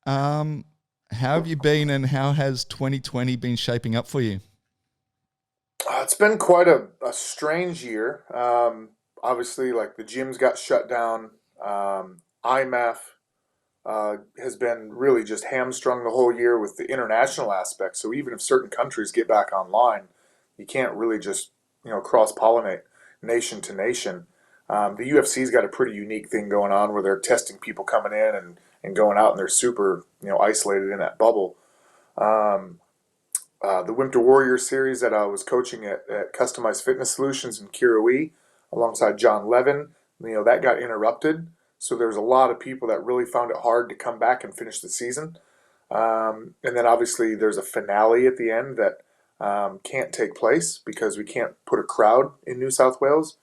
Um, how have you been, and how has 2020 been shaping up for you? It's been quite a strange year. Obviously, like the gyms got shut down. IMAF has been really just hamstrung the whole year with the international aspect. So even if certain countries get back online, you can't really just cross pollinate nation to nation. The UFC's got a pretty unique thing going on where they're testing people coming in and going out, and they're super isolated in that bubble. Um, the Winter Warrior series that I was coaching at Customized Fitness Solutions in Kirui alongside John Levin, that got interrupted. So there was a lot of people that really found it hard to come back and finish the season. And then obviously there's a finale at the end that can't take place because we can't put a crowd in New South Wales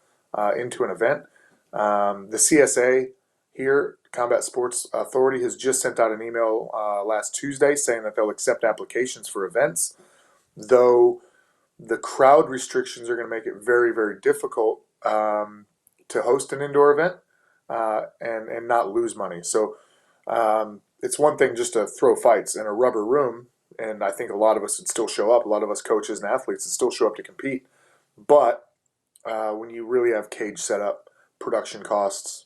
into an event. The CSA here, Combat Sports Authority, has just sent out an email last Tuesday saying that they'll accept applications for events, though the crowd restrictions are going to make it very, very difficult to host an indoor event and not lose money. So it's one thing just to throw fights in a rubber room, and I think a lot of us would still show up. A lot of us coaches and athletes would still show up to compete. But when you really have cage setup, production costs,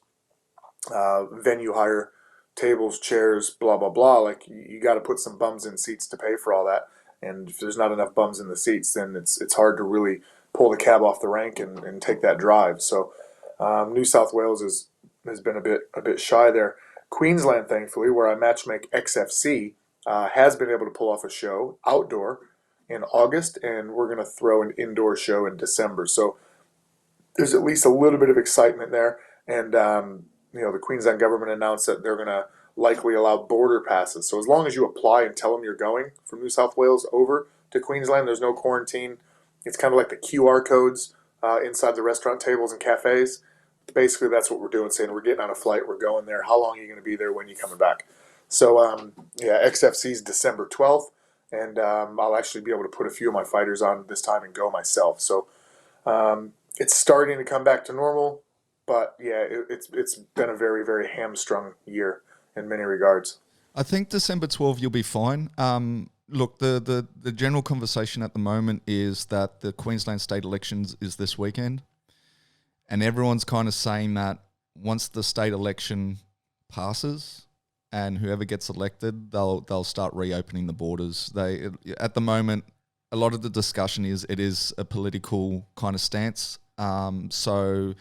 venue hire, tables, chairs, blah blah blah. Like you got to put some bums in seats to pay for all that. And if there's not enough bums in the seats, then it's hard to really pull the cab off the rank and take that drive. So New South Wales has been a bit shy there. Queensland, thankfully, where I matchmake XFC, has been able to pull off a show outdoor in August, and we're going to throw an indoor show in December. So there's at least a little bit of excitement there. And the Queensland government announced that they're going to likely allow border passes. So as long as you apply and tell them you're going from New South Wales over to Queensland, there's no quarantine. It's kind of like the QR codes inside the restaurant tables and cafes. Basically, that's what we're doing, saying we're getting on a flight, we're going there. How long are you going to be there? When are you coming back? So, XFC's December 12th, and I'll actually be able to put a few of my fighters on this time and go myself. So, it's starting to come back to normal, but yeah, it's been a very, very hamstrung year in many regards. I think December 12th you'll be fine. Look, the general conversation at the moment is that the Queensland state elections is this weekend, and everyone's kind of saying that once the state election passes and whoever gets elected, they'll start reopening the borders. At the moment, a lot of the discussion is it is a political kind of stance. So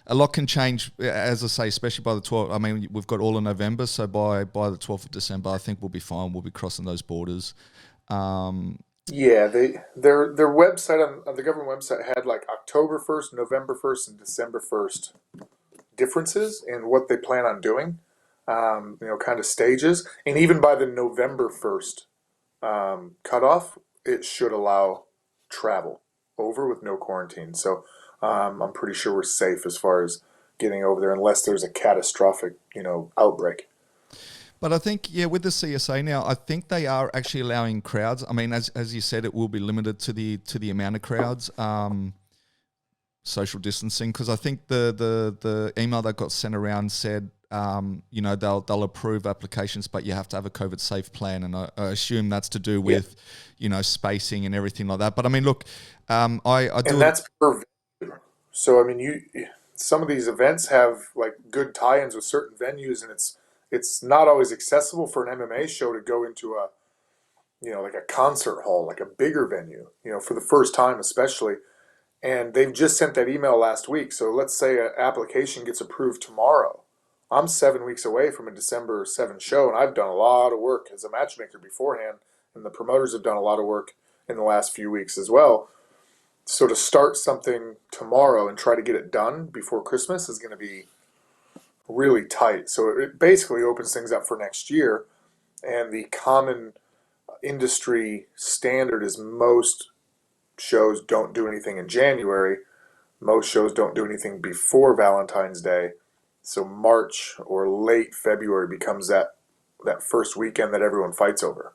a lot can change, as I say, especially by the 12th. I mean, we've got all of November, so by the 12th of December, I think we'll be fine. We'll be crossing those borders. Yeah, their website on the government website had like October 1st, November 1st, and December 1st differences in what they plan on doing. Kind of stages, and even by the November 1st cutoff, it should allow travel over with no quarantine. So I'm pretty sure we're safe as far as getting over there, unless there's a catastrophic, outbreak. But I think, yeah, with the CSA now, I think they are actually allowing crowds. I mean, as you said, it will be limited to the amount of crowds, social distancing, because I think the email that got sent around said, they'll approve applications, but you have to have a COVID safe plan, and I assume that's to do with, spacing and everything like that. But I mean, look, I do, And that's per venue. So I mean, some of these events have like good tie-ins with certain venues, and it's not always accessible for an MMA show to go into a like a concert hall, like a bigger venue, for the first time especially. And they've just sent that email last week. So let's say an application gets approved tomorrow. I'm 7 weeks away from a December 7th show, and I've done a lot of work as a matchmaker beforehand, and the promoters have done a lot of work in the last few weeks as well. So to start something tomorrow and try to get it done before Christmas is going to be really tight. So it basically opens things up for next year, and the common industry standard is most shows don't do anything in January. Most shows don't do anything before Valentine's Day. So March or late February becomes that first weekend that everyone fights over.